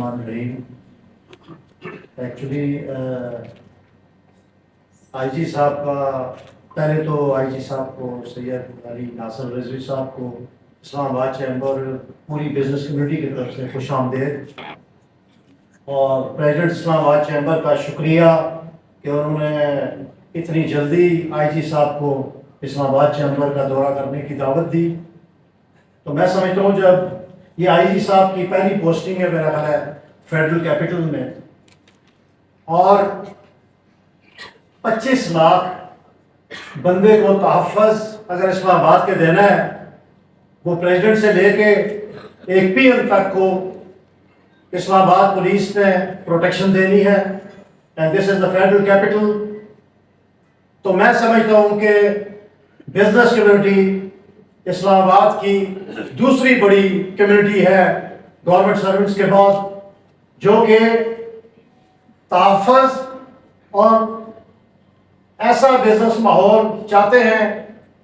الرحمن الرحیم. Actually I جی صاحب کا پہلے تو آئی جی صاحب کو سید علی ناصر رضوی صاحب کو اسلام آباد چیمبر پوری بزنس کمیونٹی کی طرف سے خوش آمدید، اور پریزیڈنٹ اسلام آباد چیمبر کا شکریہ کہ انہوں نے اتنی جلدی آئی جی صاحب کو اسلام آباد چیمبر کا دورہ کرنے کی دعوت دی. تو میں سمجھتا ہوں جب یہ آئی جی صاحب کی پہلی پوسٹنگ ہے میرا خیال ہے فیڈرل کیپٹل میں، اور 25 لاکھ بندے کو تحفظ اگر اسلام آباد کے دینا ہے، وہ پریزیڈنٹ سے لے کے ایک پی ایم تک کو اسلام آباد پولیس نے پروٹیکشن دینی ہے، and this is the federal capital. تو میں سمجھتا ہوں کہ بزنس کمیونٹی اسلام آباد کی دوسری بڑی کمیونٹی ہے گورنمنٹ سرونٹس کے بعد، جو کہ تحفظ اور ایسا بزنس ماحول چاہتے ہیں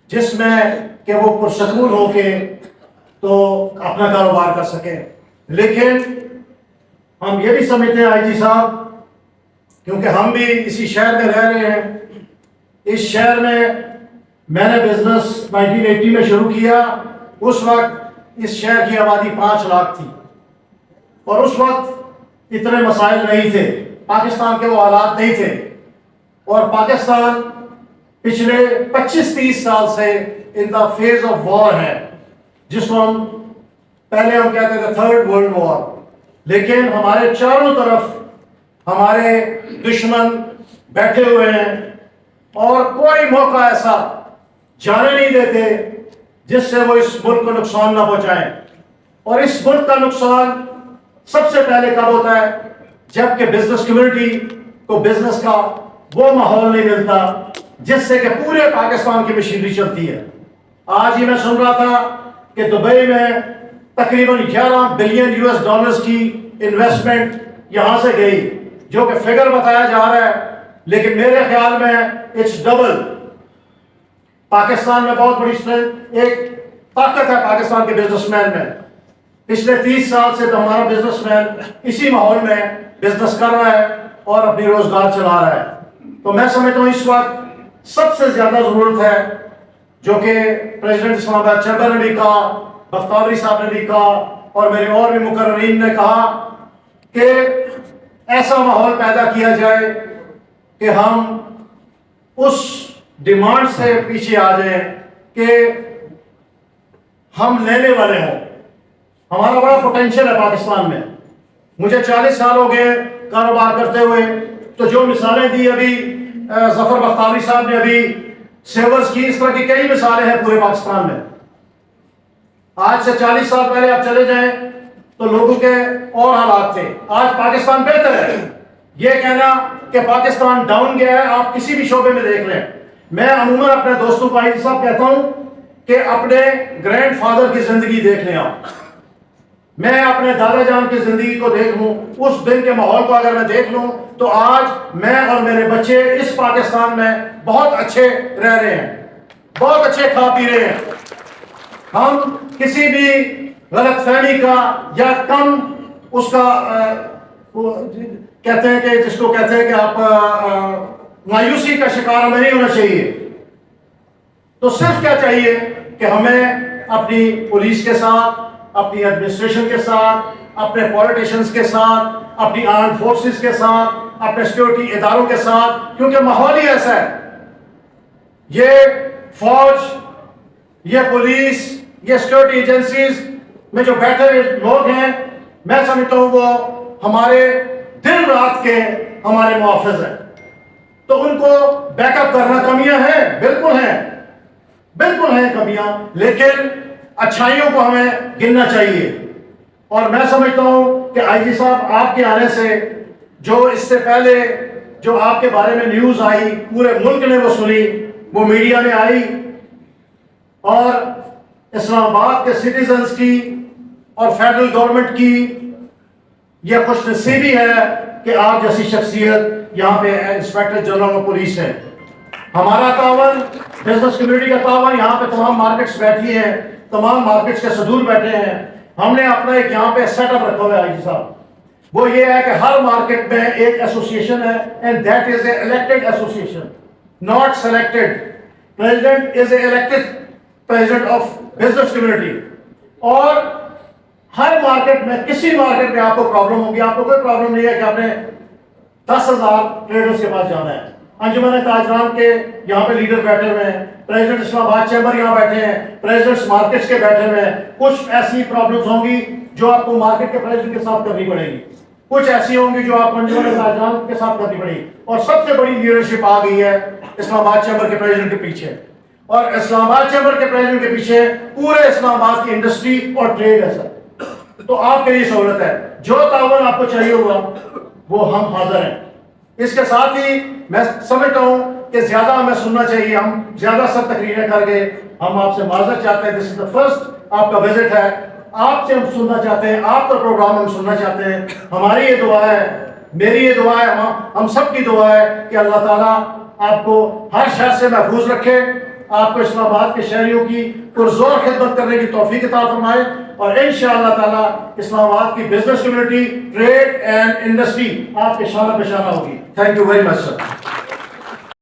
جس میں کہ وہ پرسکون ہو کے تو اپنا کاروبار کر سکیں. لیکن ہم یہ بھی سمجھتے ہیں آئی جی صاحب، کیونکہ ہم بھی اسی شہر میں رہ رہے ہیں، اس شہر میں نے بزنس 1980 میں شروع کیا. اس وقت اس شہر کی آبادی 5 لاکھ تھی، اور اس وقت اتنے مسائل نہیں تھے، پاکستان کے وہ حالات نہیں تھے، اور پاکستان پچھلے 25-30 سال سے ان دا فیز آف وار ہے، جس کو پہلے ہم کہتے تھے تھرڈ ورلڈ وار. لیکن ہمارے چاروں طرف ہمارے دشمن بیٹھے ہوئے ہیں، اور کوئی موقع ایسا جانے نہیں دیتے جس سے وہ اس ملک کو نقصان نہ پہنچائیں. اور اس ملک کا نقصان سب سے پہلے کب ہوتا ہے؟ جب کہ بزنس کمیونٹی کو بزنس کا وہ ماحول نہیں ملتا جس سے کہ پورے پاکستان کی مشینری چلتی ہے. آج ہی میں سن رہا تھا کہ دبئی میں تقریباً 11 بلین US ڈالرز کی انویسٹمنٹ یہاں سے گئی، جو کہ فگر بتایا جا رہا ہے، لیکن میرے خیال میں اٹس ڈبل. پاکستان میں بہت بڑی اسٹرینتھ، ایک طاقت ہے پاکستان کے بزنس مین میں. پچھلے 30 سال سے تو ہمارا بزنس مین اسی ماحول میں بزنس کر رہا ہے اور اپنی روزگار چلا رہا ہے. تو میں سمجھتا ہوں اس وقت سب سے زیادہ ضرورت ہے، جو کہ پریزیڈنٹ اسلام آباد چیمبر نے بھی کہا، بختیاری صاحب نے بھی کہا، اور میرے اور بھی مقررین نے کہا، کہ ایسا ماحول پیدا کیا جائے کہ ہم اس ڈیمانڈ سے پیچھے آ جائیں کہ ہم لینے والے ہوں. ہمارا بڑا پوٹینشیل ہے پاکستان میں. مجھے 40 سال ہو گئے کاروبار کرتے ہوئے، تو جو مثالیں دی ابھی ظفر بختیاری صاحب نے ابھی سیورز کی، اس طرح کی کئی مثالیں ہیں پورے پاکستان میں. آج سے 40 سال پہلے آپ چلے جائیں تو لوگوں کے اور حالات تھے. آج پاکستان بہتر ہے. یہ کہنا کہ پاکستان ڈاؤن گیا ہے آپ کسی بھی شعبے میں دیکھ لیں. میں عموماً اپنے دوستوں کو آئی صاحب کہتا ہوں کہ اپنے گرینڈ فادر کی زندگی دیکھ لیں آپ. میں اپنے دادا جان کی زندگی کو دیکھ لوں، اس دن کے ماحول کو اگر میں دیکھ لوں، تو آج میں اور میرے بچے اس پاکستان میں بہت اچھے رہ رہے ہیں، بہت اچھے کھا پی رہے ہیں. ہم کسی بھی غلط فہمی کا یا کم اس کا کہتے ہیں کہ جس کو کہتے ہیں کہ آپ مایوسی کا شکار ہمیں نہیں ہونا چاہیے. تو صرف کیا چاہیے کہ ہمیں اپنی پولیس کے ساتھ، اپنی ایڈمنسٹریشن کے ساتھ، اپنے پولیٹیشنز کے ساتھ، اپنی آرم فورسز کے ساتھ، اپنے سیکورٹی اداروں کے ساتھ، کیونکہ ماحول ہی ایسا ہے. یہ فوج، یہ پولیس، یہ سیکورٹی ایجنسیز میں جو بیٹھے لوگ ہیں، میں سمجھتا ہوں وہ ہمارے دن رات کے ہمارے محافظ ہیں. تو ان کو بیک اپ کرنا کمیاں ہیں، بالکل ہیں، بالکل ہیں کمیاں، لیکن اچھائیوں کو ہمیں گننا چاہیے. اور میں سمجھتا ہوں کہ آئی جی صاحب آپ کے آنے سے، جو اس سے پہلے جو آپ کے بارے میں نیوز آئی، پورے ملک نے وہ سنی، وہ میڈیا میں آئی، اور اسلام آباد کے سٹیزنز کی اور فیڈرل گورنمنٹ کی یہ خوش نصیبی ہے کہ آپ جیسی شخصیت یہاں پہ انسپیکٹر جنرل آف پولیس ہے. ہمارا تعاون، بزنس کمیونٹی کا تعاون، یہاں پہ تمام مارکیٹس بیٹھی ہیں، تمام مارکیٹس کے صدور بیٹھے ہیں. ہم نے اپنا ایک یہاں پہ سیٹ اپ رکھا ہوا ہے آئی جی صاحب. وہ یہ ہے کہ ہر مارکیٹ میں ایک ایسوسیشن ہے and that is a elected association, not selected. President is a elected president of business community. اور ہر مارکیٹ میں, کسی مارکیٹ میں آپ کو پرابلم ہوگی, آپ کو کوئی پرابلم نہیں ہے کہ آپ نے 10,000 ٹریڈرز کے پاس جانا ہے. انجمن تاجران کے یہاں پہ لیڈر بیٹھے ہوئے ہیں, پریزیڈنٹ اسلام آباد چیمبر یہاں بیٹھے ہیں, پریزیڈنٹس مارکیٹس کے بیٹھے ہوئے ہیں. کچھ ایسی پرابلمس ہوں گی جو آپ کو مارکیٹ کے پریزیڈنٹ کے ساتھ کرنی پڑے گی, کچھ ایسی ہوں گی جو آپ انجمن تاجران کے ساتھ کرنی پڑے گی. اور سب سے بڑی لیڈرشپ آ گئی ہے اسلام آباد چیمبر کے پریزیڈنٹ کے پیچھے, اور اسلام آباد چیمبر کے پریزیڈنٹ کے پیچھے پورے اسلام آباد کی انڈسٹری اور ٹریڈ ہے سر. تو آپ کے لیے سہولت ہے, جو تعاون آپ کو چاہیے ہوگا وہ ہم حاضر ہیں. اس کے ساتھ ہی میں سمجھتا ہوں کہ زیادہ ہمیں سننا چاہیے, ہم زیادہ سب تقریریں کر کے ہم آپ سے معذرت چاہتے ہیں. دس از دا فرسٹ آپ کا وزٹ ہے, آپ سے ہم سننا چاہتے ہیں, آپ کا پروگرام ہم سننا چاہتے ہیں. ہماری یہ دعا ہے, میری یہ دعا ہے, ہم سب کی دعا ہے کہ اللہ تعالیٰ آپ کو ہر شر سے محفوظ رکھے, آپ کو اسلام آباد کے شہریوں کی پرزور خدمت کرنے کی توفیق عطا فرمائے, اور انشاءاللہ تعالیٰ اسلام آباد کی business community, trade and industry آپ کے شانہ بہ شانہ ہوگی. Thank you very much sir.